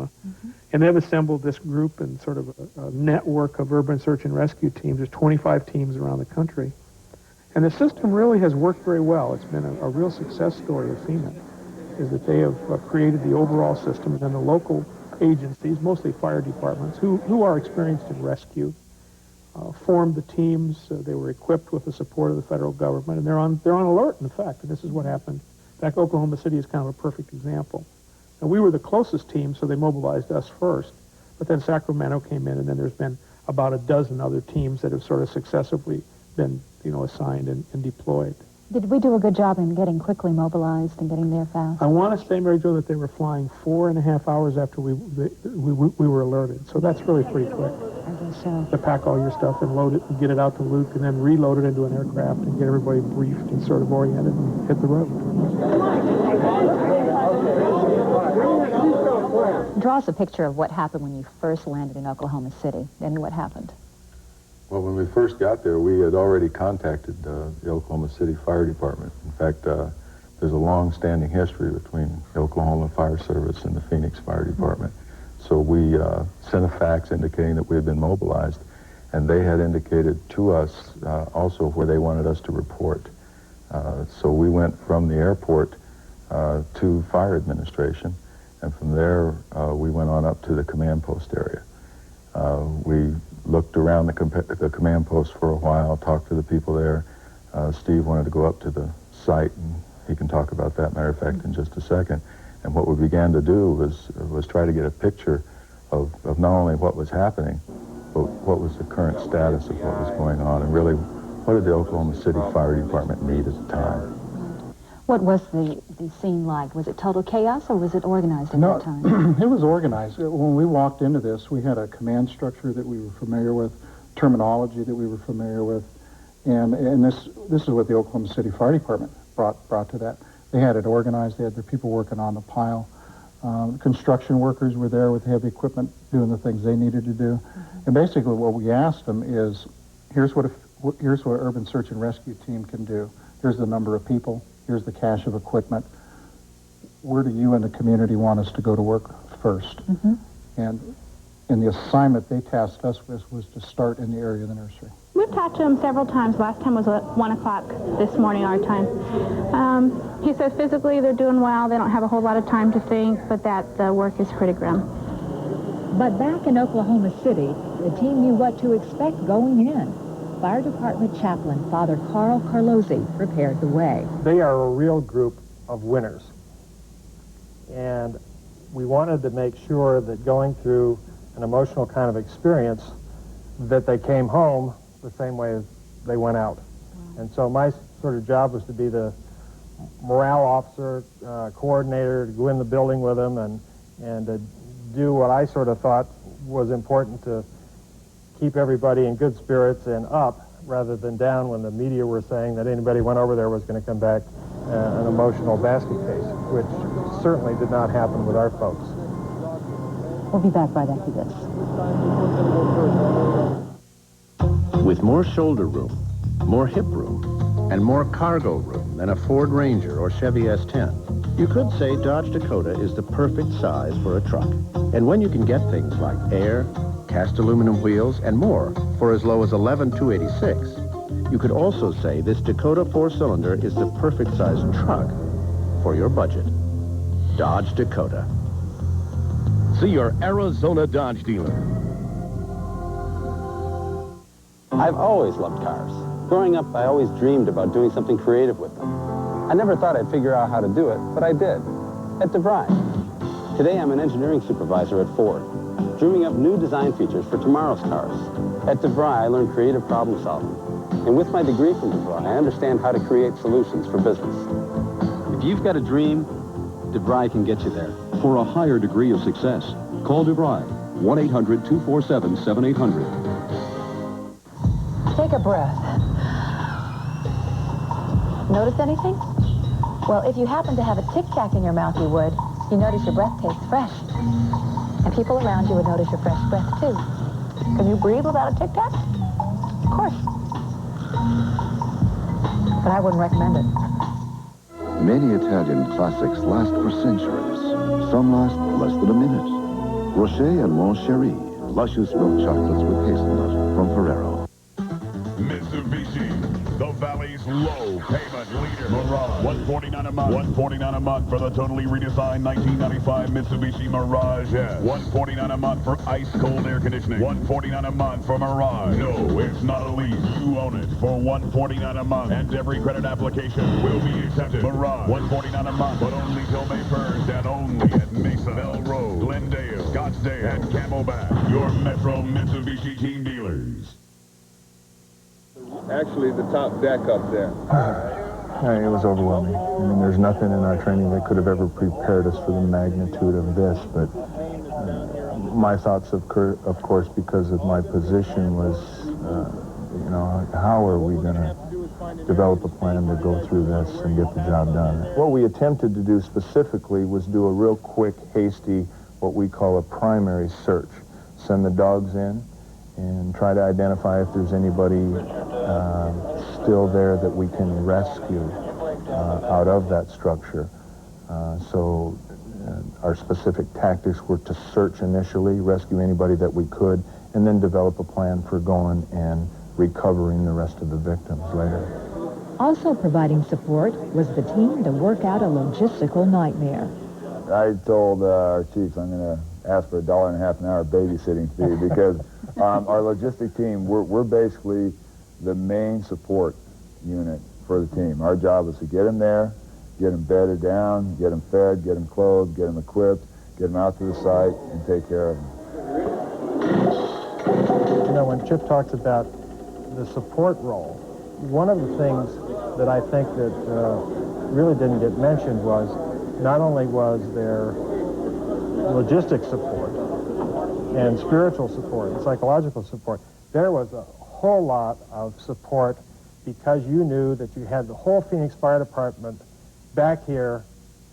Oklahoma. And they've assembled this group and sort of a network of urban search and rescue teams. There's 25 teams around the country. And the system really has worked very well. It's been a real success story of FEMA, is that they have created the overall system, and then the local agencies, mostly fire departments, who are experienced in rescue, formed the teams. They were equipped with the support of the federal government, and they're on alert, in fact. And this is what happened. In fact, Oklahoma City is kind of a perfect example. Now, we were the closest team, so they mobilized us first. But then Sacramento came in, and then there's been about a dozen other teams that have sort of successively been, assigned and deployed. Did we do a good job in getting quickly mobilized and getting there fast? I want to say, Mary Jo, that they were flying 4.5 hours after we were alerted. So that's really pretty quick. I guess so. To pack all your stuff and load it and get it out to Luke and then reload it into an aircraft and get everybody briefed and sort of oriented and hit the road. Draw us a picture of what happened when you first landed in Oklahoma City and what happened. Well, when we first got there, we had already contacted the Oklahoma City Fire Department. In fact, there's a long-standing history between the Oklahoma Fire Service and the Phoenix Fire Department. So we sent a fax indicating that we had been mobilized, and they had indicated to us also where they wanted us to report. So we went from the airport to Fire Administration, and from there we went on up to the command post area. We looked around the command post for a while, talked to the people there. Steve wanted to go up to the site, and he can talk about that, matter of fact, in just a second. And what we began to do was try to get a picture of not only what was happening, but what was the current status of what was going on, and really, what did the Oklahoma City Fire Department need at the time. What was the scene like? Was it total chaos, or was it organized at that time? It was organized. When we walked into this, we had a command structure that we were familiar with, terminology that we were familiar with, and this is what the Oklahoma City Fire Department brought to that. They had it organized. They had their people working on the pile. Construction workers were there with heavy equipment doing the things they needed to do. And basically what we asked them is, here's what an urban search and rescue team can do. Here's the number of people. Here's the cache of equipment. Where do you and the community want us to go to work first? And the assignment they tasked us with was to start in the area of the nursery. We've talked to him several times. Last time was at 1 o'clock this morning, our time. He says physically they're doing well. They don't have a whole lot of time to think, but that the work is pretty grim. But back in Oklahoma City, the team knew what to expect going in. Fire Department Chaplain Father Carl Carlozzi prepared the way. They are a real group of winners. And we wanted to make sure that going through an emotional kind of experience, that they came home the same way as they went out. And so my sort of job was to be the morale officer, coordinator, to go in the building with them and to do what I sort of thought was important to keep everybody in good spirits and up rather than down when the media were saying that anybody went over there was going to come back an emotional basket case, which certainly did not happen with our folks. We'll be back right after this. With more shoulder room, more hip room, and more cargo room than a Ford Ranger or Chevy S10, you could say Dodge Dakota is the perfect size for a truck. And when you can get things like air, cast aluminum wheels, and more for as low as $11,286, you could also say this Dakota 4-cylinder is the perfect size truck for your budget. Dodge Dakota. See your Arizona Dodge dealer. I've always loved cars. Growing up, I always dreamed about doing something creative with them. I never thought I'd figure out how to do it, but I did. At DeVry. Today, I'm an engineering supervisor at Ford, dreaming up new design features for tomorrow's cars. At DeVry, I learned creative problem solving. And with my degree from DeVry, I understand how to create solutions for business. If you've got a dream, DeVry can get you there. For a higher degree of success, call DeVry, 1-800-247-7800. Take a breath. Notice anything? Well, if you happen to have a Tic Tac in your mouth, you would. You notice your breath tastes fresh. And people around you would notice your fresh breath, too. Can you breathe without a Tic Tac? Of course. But I wouldn't recommend it. Many Italian classics last for centuries. Some last less than a minute. Rocher and Moncherie, luscious milk chocolates with hazelnut from Ferrero. Mitsubishi, the Valley's low payment leader. Mirage, $149 a month. $149 a month for the totally redesigned 1995 Mitsubishi Mirage S. $149 a month for ice-cold air conditioning. $149 a month for Mirage. No, it's not a lease. You own it for $149 a month. And every credit application will be accepted. Mirage, $149 a month, but only till May 1st and only at Mesa, Belrose, Glendale, Scottsdale, and Camelback. Your Metro Mitsubishi team dealers. Actually, the top deck up there. It was overwhelming. I mean, there's nothing in our training that could have ever prepared us for the magnitude of this, but my thoughts, of course, because of my position was, you know, how are we going to develop a plan to go through this and get the job done? What we attempted to do specifically was do a real quick, hasty, what we call a primary search. Send the dogs in and try to identify if there's anybody still there that we can rescue out of that structure. So our specific tactics were to search initially, rescue anybody that we could, and then develop a plan for going and recovering the rest of the victims later. Also providing support was the team to work out a logistical nightmare. I told our chiefs I'm going to ask for $1.50 an hour babysitting fee because our logistic team, we're basically the main support unit for the team. Our job is to get them there, get them bedded down, get them fed, get them clothed, get them equipped, get them out to the site, and take care of them. You know, when Chip talks about the support role, one of the things that I think that really didn't get mentioned was not only was there logistic support and spiritual support and psychological support, there was a whole lot of support because you knew that you had the whole Phoenix Fire Department back here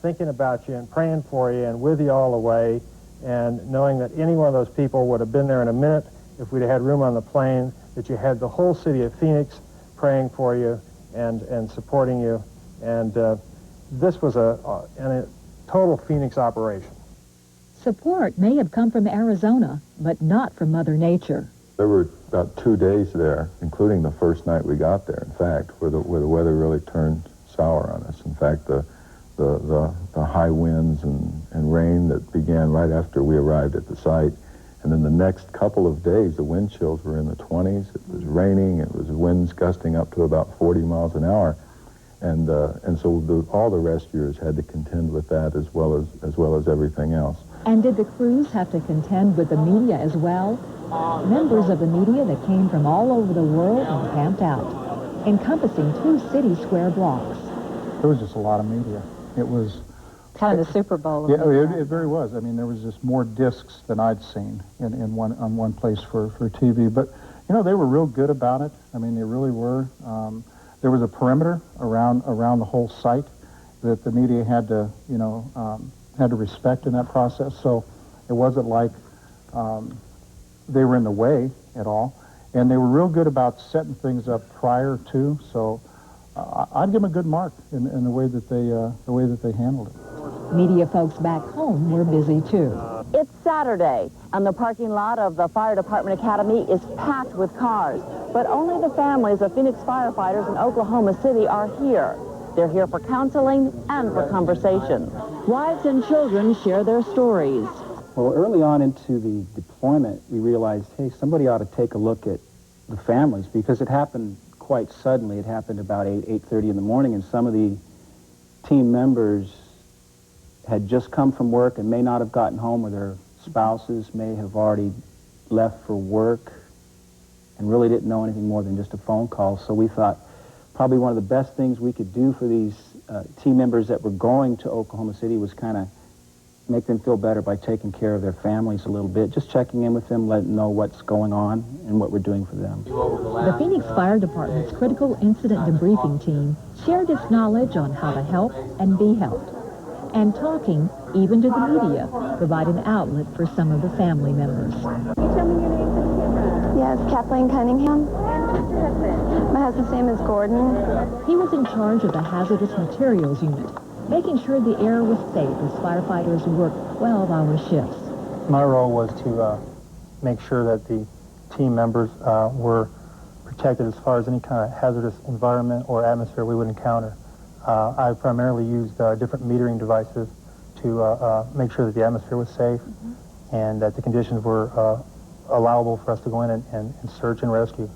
thinking about you and praying for you and with you all the way, and knowing that any one of those people would have been there in a minute if we'd had room on the plane, that you had the whole city of Phoenix praying for you and supporting you. And this was a total Phoenix operation. Support may have come from Arizona, but not from Mother Nature. There were about 2 days there, including the first night we got there, in fact, where the weather really turned sour on us. In fact, the high winds and rain that began right after we arrived at the site. And then the next couple of days, the wind chills were in the 20s. It was raining. It was winds gusting up to about 40 miles an hour. And so all the rescuers had to contend with that as well as everything else. And did the crews have to contend with the media as well? Members of the media that came from all over the world and camped out, encompassing 2 city square blocks. There was just a lot of media. It was Kind of the Super Bowl. Yeah, it very was. I mean, there was just more discs than I'd seen on one place for TV. But, you know, they were real good about it. I mean, they really were. There was a perimeter around the whole site that the media had to, you know, had to respect in that process. So it wasn't like they were in the way at all. And they were real good about setting things up prior to. So I'd give them a good mark in the way that they handled it. Media folks back home were busy too. It's Saturday, and the parking lot of the Fire Department Academy is packed with cars. But only the families of Phoenix firefighters in Oklahoma City are here. They're here for counseling and for conversation. Wives and children share their stories. Well, early on into the deployment, we realized, hey, somebody ought to take a look at the families, because it happened quite suddenly. It happened about 8:30 in the morning, and some of the team members had just come from work and may not have gotten home, or their spouses may have already left for work and really didn't know anything more than just a phone call. So we thought probably one of the best things we could do for these team members that were going to Oklahoma City was kind of make them feel better by taking care of their families a little bit, just checking in with them, letting them know what's going on and what we're doing for them. The Phoenix Fire Department's Critical Incident Debriefing Team shared its knowledge on how to help and be helped. And talking, even to the media, provide an outlet for some of the family members. Can you tell me your name for the camera? Yes, Kathleen Cunningham. And your husband? My husband's name is Gordon. He was in charge of the Hazardous Materials Unit, making sure the air was safe as firefighters worked 12-hour shifts. My role was to make sure that the team members were protected as far as any kind of hazardous environment or atmosphere we would encounter. I primarily used different metering devices to make sure that the atmosphere was safe and that the conditions were allowable for us to go in and search and rescue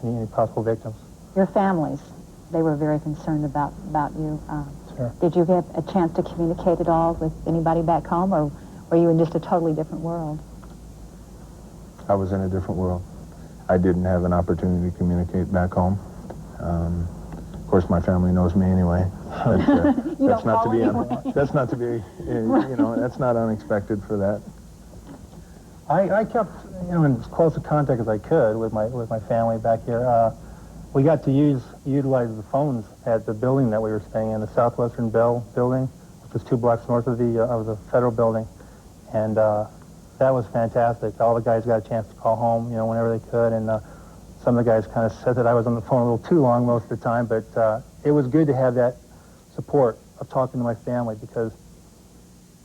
any possible victims. Your families, they were very concerned about you. Sure. Did you get a chance to communicate at all with anybody back home, or were you in just a totally different world? I was in a different world. I didn't have an opportunity to communicate back home. Of course, my family knows me anyway. That's not to be, that's not unexpected for that. I kept, in as close a contact as I could with my family back here. We got to utilize the phones at the building that we were staying in, the Southwestern Bell building, which is 2 blocks north of the federal building, and that was fantastic. All the guys got a chance to call home, whenever they could, and some of the guys kind of said that I was on the phone a little too long most of the time, but it was good to have that support of talking to my family because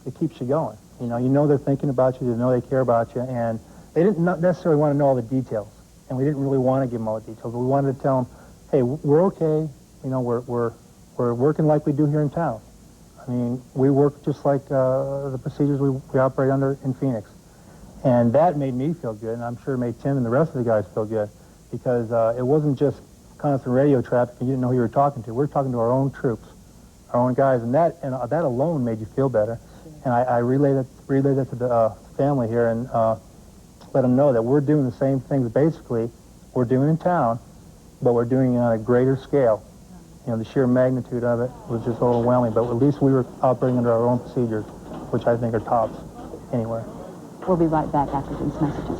it keeps you going. You know they're thinking about you, you know they care about you, and they didn't necessarily want to know all the details, and we didn't really want to give them all the details, but we wanted to tell them, hey, we're okay, we're working like we do here in town. I mean, we work just like the procedures we operate under in Phoenix. And that made me feel good, and I'm sure it made Tim and the rest of the guys feel good, because it wasn't just constant radio traffic and you didn't know who you were talking to. We're talking to our own troops, our own guys, and that alone made you feel better. And I relayed that to the family here and let them know that we're doing the same things basically we're doing in town, but we're doing it on a greater scale. The sheer magnitude of it was just overwhelming, but at least we were operating under our own procedures, which I think are tops anywhere. We'll be right back after these messages.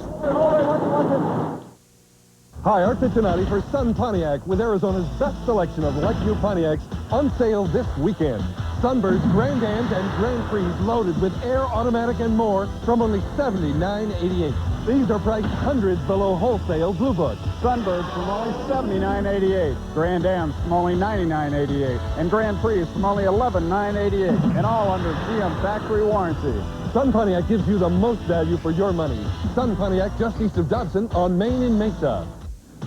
Hi, Art Cincinnati for Sun Pontiac with Arizona's best selection of like new Pontiacs on sale this weekend. Sunbirds, Grand Ams, and Grand Prix loaded with air, automatic, and more from only $79.88. These are priced hundreds below wholesale Blue Book. Sunbirds from only $79.88. Grand Ams from only $99.88. And Grand Prix from only $11,988. And all under GM factory warranty. Sun Pontiac gives you the most value for your money. Sun Pontiac just east of Dobson on Main in Mesa.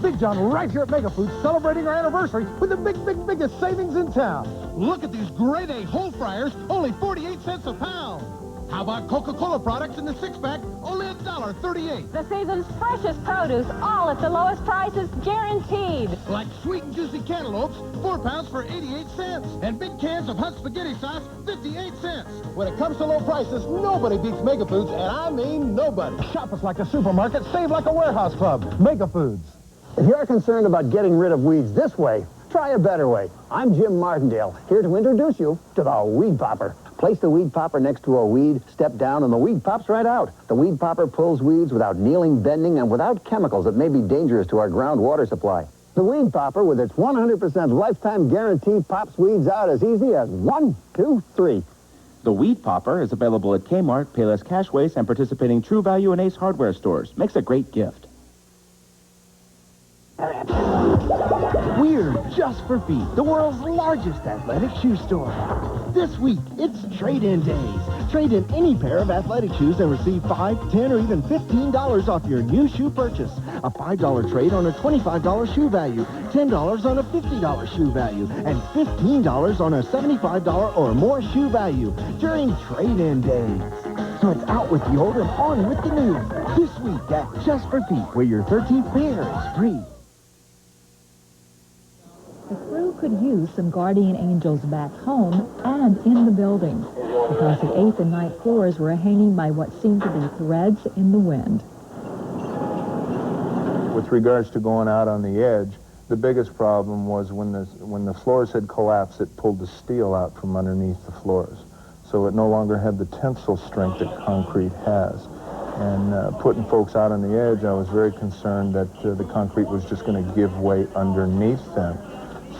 Big John right here at Mega Foods celebrating our anniversary with the biggest savings in town. Look at these grade A whole fryers, only 48 cents a pound. How about Coca-Cola products in the 6-pack, only $1.38. The season's freshest produce, all at the lowest prices, guaranteed. Like sweet and juicy cantaloupes, 4 pounds for 88 cents. And big cans of hot spaghetti sauce, 58 cents. When it comes to low prices, nobody beats Mega Foods, and I mean nobody. Shop us like a supermarket, save like a warehouse club. Mega Foods. If you're concerned about getting rid of weeds this way, try a better way. I'm Jim Martindale, here to introduce you to the Weed Popper. Place the Weed Popper next to a weed, step down, and the weed pops right out. The Weed Popper pulls weeds without kneeling, bending, and without chemicals that may be dangerous to our groundwater supply. The Weed Popper, with its 100% lifetime guarantee, pops weeds out as easy as 1, 2, 3. The Weed Popper is available at Kmart, Payless Cashways, and participating True Value and Ace Hardware stores. Makes a great gift. We're Just for Feet, the world's largest athletic shoe store. This week, it's trade-in days. Trade in any pair of athletic shoes and receive $5, $10, or even $15 off your new shoe purchase. A $5 trade on a $25 shoe value, $10 on a $50 shoe value, and $15 on a $75 or more shoe value during trade-in days. So it's out with the old and on with the new. This week at Just for Feet, where your 13th pair is free. The crew could use some guardian angels back home and in the building, because the 8th and 9th floors were hanging by what seemed to be threads in the wind. With regards to going out on the edge, the biggest problem was when the floors had collapsed, it pulled the steel out from underneath the floors. So it no longer had the tensile strength that concrete has. And putting folks out on the edge, I was very concerned that the concrete was just going to give way underneath them.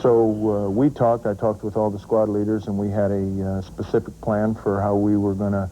So I talked with all the squad leaders, and we had a specific plan for how we were going to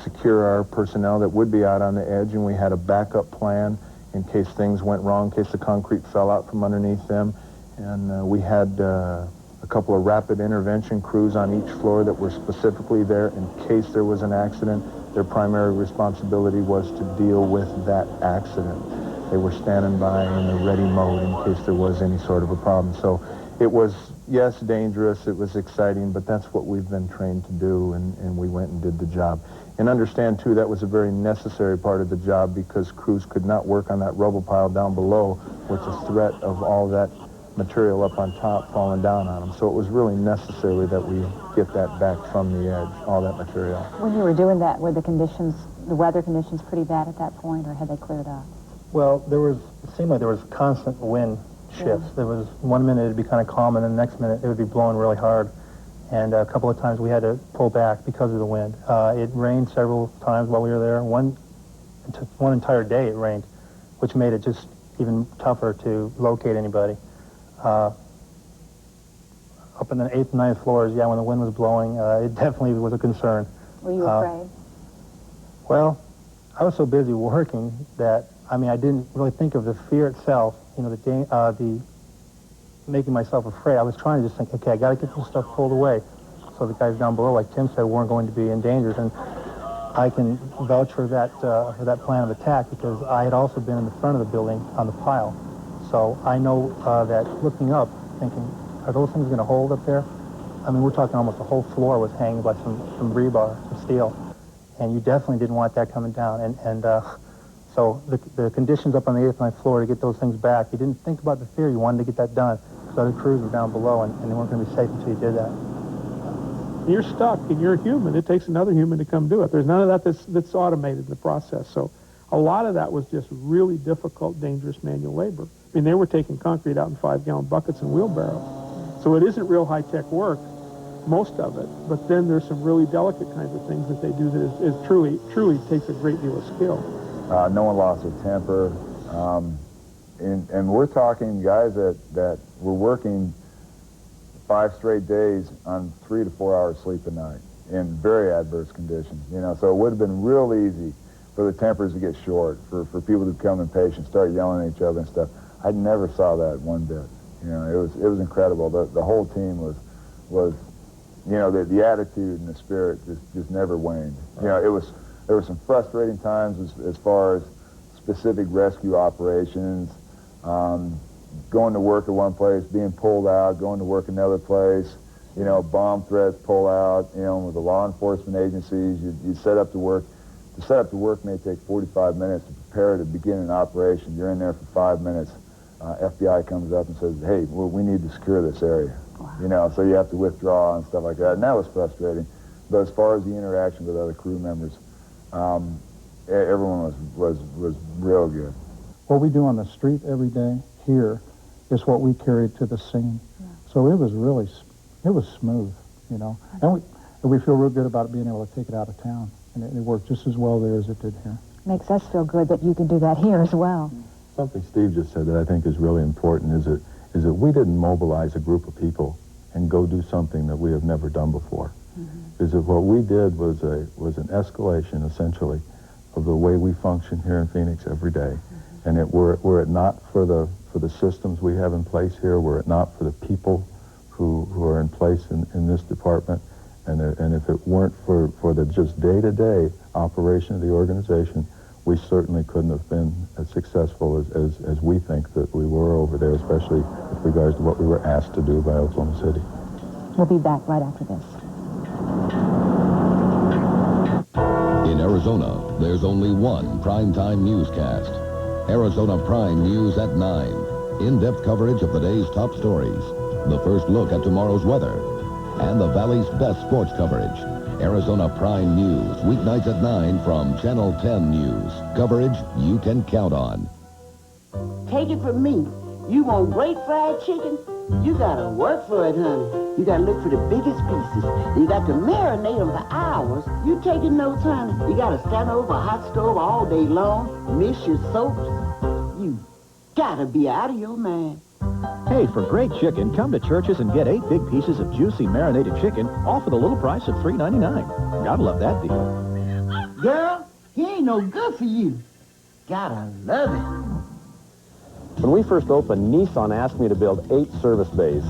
secure our personnel that would be out on the edge, and we had a backup plan in case things went wrong, in case the concrete fell out from underneath them. And we had a couple of rapid intervention crews on each floor that were specifically there in case there was an accident. Their primary responsibility was to deal with that accident. They were standing by in the ready mode in case there was any sort of a problem. So it was, yes, dangerous, it was exciting, but that's what we've been trained to do, and we went and did the job. And understand, too, that was a very necessary part of the job because crews could not work on that rubble pile down below with the threat of all that material up on top falling down on them. So it was really necessary that we get that back from the edge, all that material. When you were doing that, were the conditions, the weather conditions pretty bad at that point, or had they cleared up? Well, it seemed like there was constant wind shifts. There was 1 minute it'd be kind of calm, and then the next minute it would be blowing really hard. And a couple of times we had to pull back because of the wind. It rained several times while we were there. One entire day it rained, which made it just even tougher to locate anybody. Up in the 8th and 9th floors, yeah, when the wind was blowing, it definitely was a concern. Were you afraid? Well, I was so busy working that, I mean, I didn't really think of the fear itself, you know, the making myself afraid. I was trying to just think, okay, I got to get this stuff pulled away. So the guys down below, like Tim said, weren't going to be endangered. And I can vouch for that plan of attack because I had also been in the front of the building on the pile. So I know that looking up, thinking, are those things going to hold up there? I mean, we're talking almost the whole floor was hanging by some rebar, some steel. And you definitely didn't want that coming down. So the conditions up on the 8th and 9th floor to get those things back, you didn't think about the fear. You wanted to get that done. So other crews were down below, and they weren't going to be safe until you did that. You're stuck, and you're human. It takes another human to come do it. There's none of that that's automated in the process. So a lot of that was just really difficult, dangerous manual labor. I mean, they were taking concrete out in 5-gallon buckets and wheelbarrows. So it isn't real high-tech work, most of it. But then there's some really delicate kinds of things that they do that is truly takes a great deal of skill. No one lost their temper. And we're talking guys that were working 5 straight days on 3 to 4 hours sleep a night in very adverse conditions. You know, so it would have been real easy for the tempers to get short, for people to become impatient, start yelling at each other and stuff. I never saw that one bit. You know, it was incredible. The whole team was you know, the attitude and the spirit just never waned. You know, there were some frustrating times as far as specific rescue operations, going to work at one place, being pulled out, going to work another place, you know, bomb threats, pull out, you know, with the law enforcement agencies, you set up to work. To set up to work may take 45 minutes. To prepare to begin an operation, you're in there for 5 minutes. FBI comes up and says, hey, well, we need to secure this area. Wow. You know, so you have to withdraw and stuff like that. And that was frustrating. But as far as the interaction with other crew members, everyone was real good. What we do on the street every day here is what we carried to the scene. Yeah. So it was smooth, you know. And we feel real good about being able to take it out of town. And it worked just as well there as it did here. Makes us feel good that you can do that here as well. Something Steve just said that I think is really important is that we didn't mobilize a group of people and go do something that we have never done before. Is that what we did was an escalation, essentially, of the way we function here in Phoenix every day. And were it not for the systems we have in place here, were it not for the people who are in place in this department, and if it weren't for the just day-to-day operation of the organization, we certainly couldn't have been as successful as we think that we were over there, especially with regards to what we were asked to do by Oklahoma City. We'll be back right after this. In Arizona, there's only one primetime newscast. Arizona Prime News at 9. In-depth coverage of the day's top stories. The first look at tomorrow's weather. And the Valley's best sports coverage. Arizona Prime News, weeknights at 9 from Channel 10 News. Coverage you can count on. Take it from me. You want great fried chicken? You gotta work for it, honey. You gotta look for the biggest pieces. You got to marinate them for hours. You taking notes, honey? You gotta stand over a hot stove all day long, miss your soaps. You gotta be out of your mind. Hey, for great chicken, come to Church's and get 8 big pieces of juicy marinated chicken, all for the little price of $3.99. Gotta love that deal. Girl, he ain't no good for you. Gotta love it. When we first opened, Nissan asked me to build 8 service bays.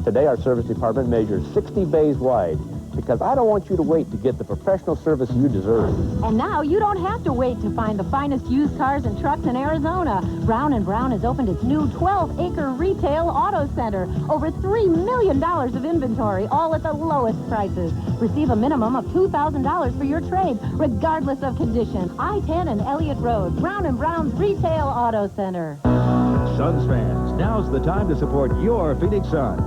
Today, our service department measures 60 bays wide, because I don't want you to wait to get the professional service you deserve. And now you don't have to wait to find the finest used cars and trucks in Arizona. Brown & Brown has opened its new 12-acre retail auto center. Over $3 million of inventory, all at the lowest prices. Receive a minimum of $2,000 for your trade, regardless of condition. I-10 and Elliott Road, Brown & Brown's Retail Auto Center. Suns fans, now's the time to support your Phoenix Suns.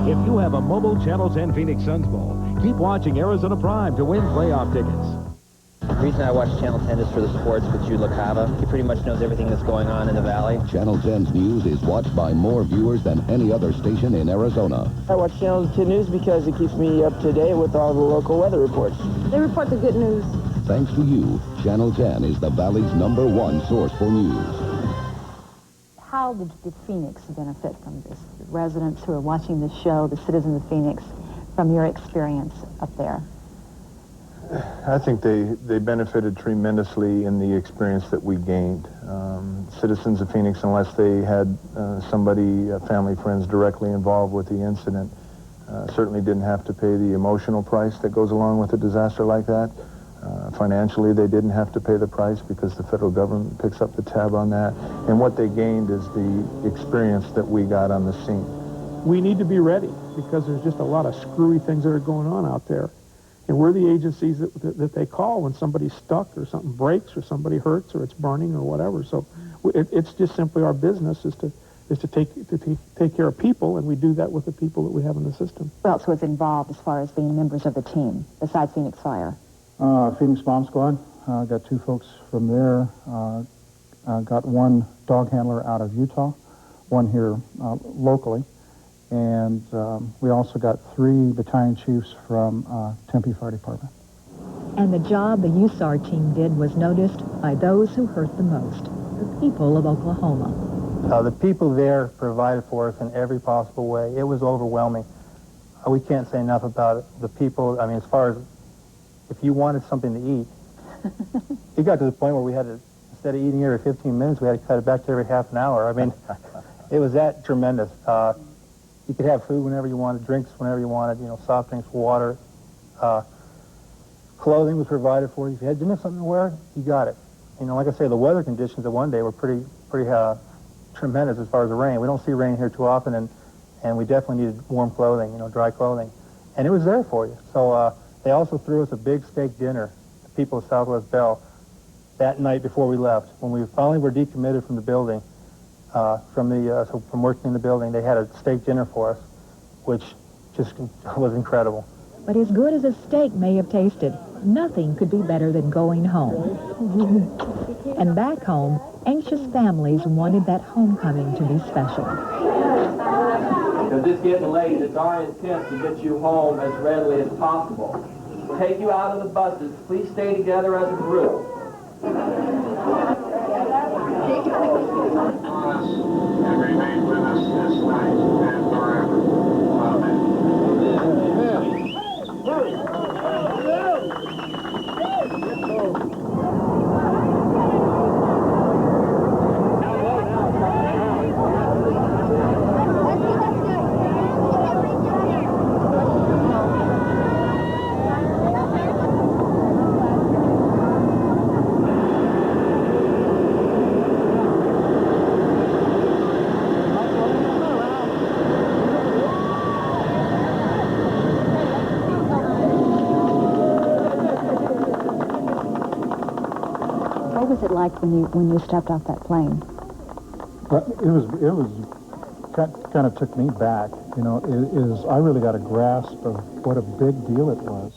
If you have a mobile Channel 10 Phoenix Suns ball, keep watching Arizona Prime to win playoff tickets. The reason I watch Channel 10 is for the sports with Jude LaCava. He pretty much knows everything that's going on in the Valley. Channel 10's news is watched by more viewers than any other station in Arizona. I watch Channel 10 News because it keeps me up to date with all the local weather reports. They report the good news. Thanks to you, Channel 10 is the Valley's #1 source for news. How did Phoenix benefit from this? The residents who are watching this show, the citizens of Phoenix, from your experience up there? I think they benefited tremendously in the experience that we gained. Citizens of Phoenix, unless they had somebody, family, friends directly involved with the incident, certainly didn't have to pay the emotional price that goes along with a disaster like that. Financially, they didn't have to pay the price because the federal government picks up the tab on that. And what they gained is the experience that we got on the scene. We need to be ready because there's just a lot of screwy things that are going on out there. And we're the agencies that they call when somebody's stuck or something breaks or somebody hurts or it's burning or whatever. So it's just simply our business is to take care of people, and we do that with the people that we have in the system. Who else was involved as far as being members of the team besides Phoenix Fire? Phoenix Bomb Squad. Got 2 folks from there. Got 1 dog handler out of Utah, 1 here locally. And we also got 3 battalion chiefs from Tempe Fire Department. And the job the USAR team did was noticed by those who hurt the most, the people of Oklahoma. The people there provided for us in every possible way. It was overwhelming. We can't say enough about it. The people, I mean, as far as if you wanted something to eat, it got to the point where we had to, instead of eating every 15 minutes, we had to cut it back to every half an hour. I mean, it was that tremendous. You could have food whenever you wanted, drinks whenever you wanted, you know, soft drinks, water. Clothing was provided for you. If you didn't have something to wear, you got it. You know, like I say, the weather conditions at one day were pretty tremendous as far as the rain. We don't see rain here too often, and we definitely needed warm clothing, you know, dry clothing. And it was there for you. So they also threw us a big steak dinner, the people of Southwest Bell, that night before we left. When we finally were decommitted from the building, from working in the building, they had a steak dinner for us, which just was incredible. But as good as a steak may have tasted, nothing could be better than going home. And back home, anxious families wanted that homecoming to be special. Because it's getting late, it's our intent to get you home as readily as possible. We'll take you out of the buses. Please stay together as a group. And remain with us this night and forever. Amen. What was it like when you stepped off that plane? It was kind of took me back. You know, I really got a grasp of what a big deal it was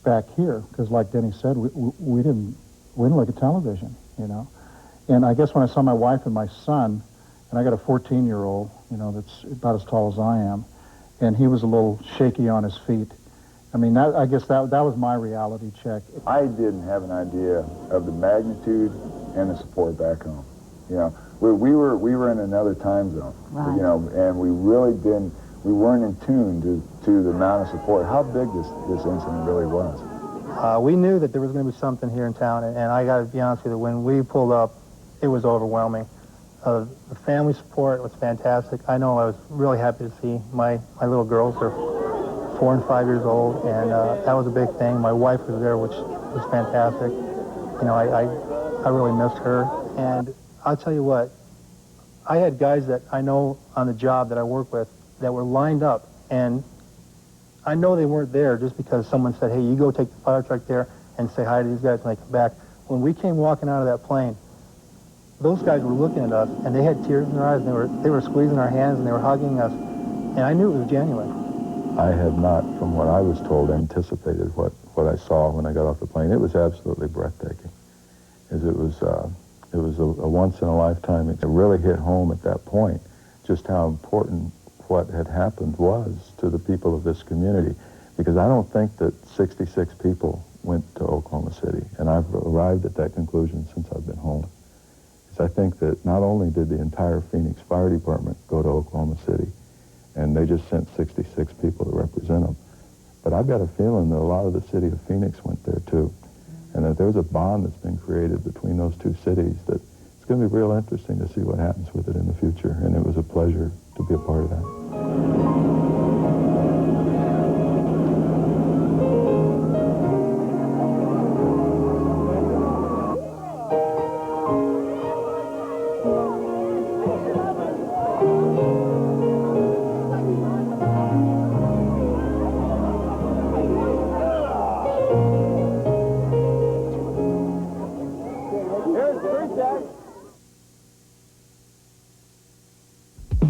back here, because like Denny said, we didn't look at television, you know. And I guess when I saw my wife and my son, and I got a 14-year-old, you know, that's about as tall as I am, and he was a little shaky on his feet. I mean, I guess that was my reality check. I didn't have an idea of the magnitude and the support back home. You know, we were in another time zone. Right. You know, and we weren't in tune to the amount of support. How big this incident really was. We knew that there was going to be something here in town, and I got to be honest with you, when we pulled up, it was overwhelming. The family support was fantastic. I know I was really happy to see my little girls. They're 4 and 5 years old, and that was a big thing. My wife was there, which was fantastic. You know, I really missed her. And I'll tell you what, I had guys that I know on the job that I work with that were lined up, and I know they weren't there just because someone said, hey, you go take the fire truck there and say hi to these guys when they come back. When we came walking out of that plane, those guys were looking at us, and they had tears in their eyes, and they were squeezing our hands, and they were hugging us, and I knew it was genuine. I had not, from what I was told, anticipated what I saw when I got off the plane. It was absolutely breathtaking. It was a once-in-a-lifetime. It really hit home at that point just how important what had happened was to the people of this community, because I don't think that 66 people went to Oklahoma City, and I've arrived at that conclusion since I've been home. I think that not only did the entire Phoenix Fire Department go to Oklahoma City, and they just sent 66 people to represent them, but I've got a feeling that a lot of the city of Phoenix went there too, and that there's a bond that's been created between those two cities that it's going to be real interesting to see what happens with it in the future, and it was a pleasure to be a part of that.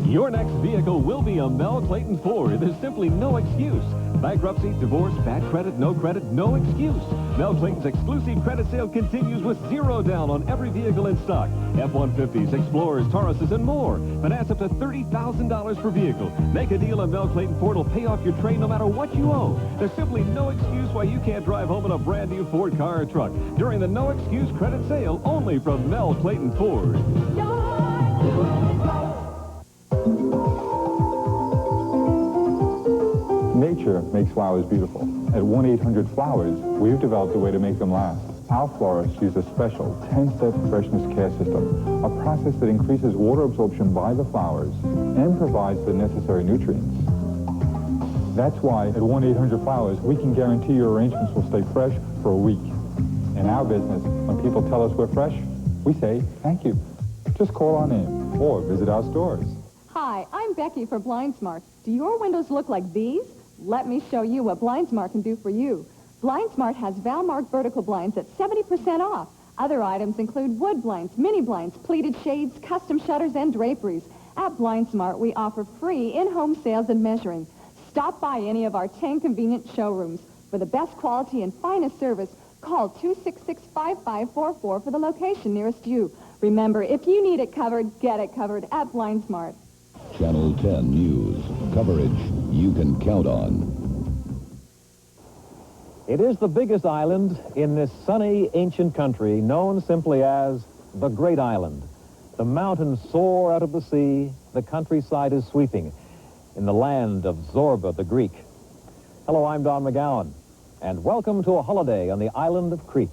Your next vehicle will be a Mel Clayton Ford. There's simply no excuse. Bankruptcy, divorce, bad credit, no excuse. Mel Clayton's exclusive credit sale continues with 0 down on every vehicle in stock. F-150s, Explorers, Tauruses, and more. Finance up to $30,000 per vehicle. Make a deal and Mel Clayton Ford will pay off your trade no matter what you owe. There's simply no excuse why you can't drive home in a brand new Ford car or truck during the no excuse credit sale only from Mel Clayton Ford. Nature makes flowers beautiful. At 1-800-FLOWERS, we've developed a way to make them last. Our florists use a special 10-step freshness care system, a process that increases water absorption by the flowers and provides the necessary nutrients. That's why at 1-800-FLOWERS, we can guarantee your arrangements will stay fresh for a week. In our business, when people tell us we're fresh, we say thank you. Just call our name or visit our stores. Hi, I'm Becky for BlindSmart. Do your windows look like these? Let me show you what BlindSmart can do for you. BlindSmart has Valmark vertical blinds at 70% off. Other items include wood blinds, mini blinds, pleated shades, custom shutters, and draperies. At BlindSmart, we offer free in-home sales and measuring. Stop by any of our 10 convenient showrooms. For the best quality and finest service, call 266-5544 for the location nearest you. Remember, if you need it covered, get it covered at BlindSmart. Channel 10 News. Coverage you can count on. It is the biggest island in this sunny, ancient country, known simply as the Great Island. The mountains soar out of the sea. The countryside is sweeping in the land of Zorba the Greek. Hello, I'm Don McGowan, and welcome to a holiday on the island of Crete.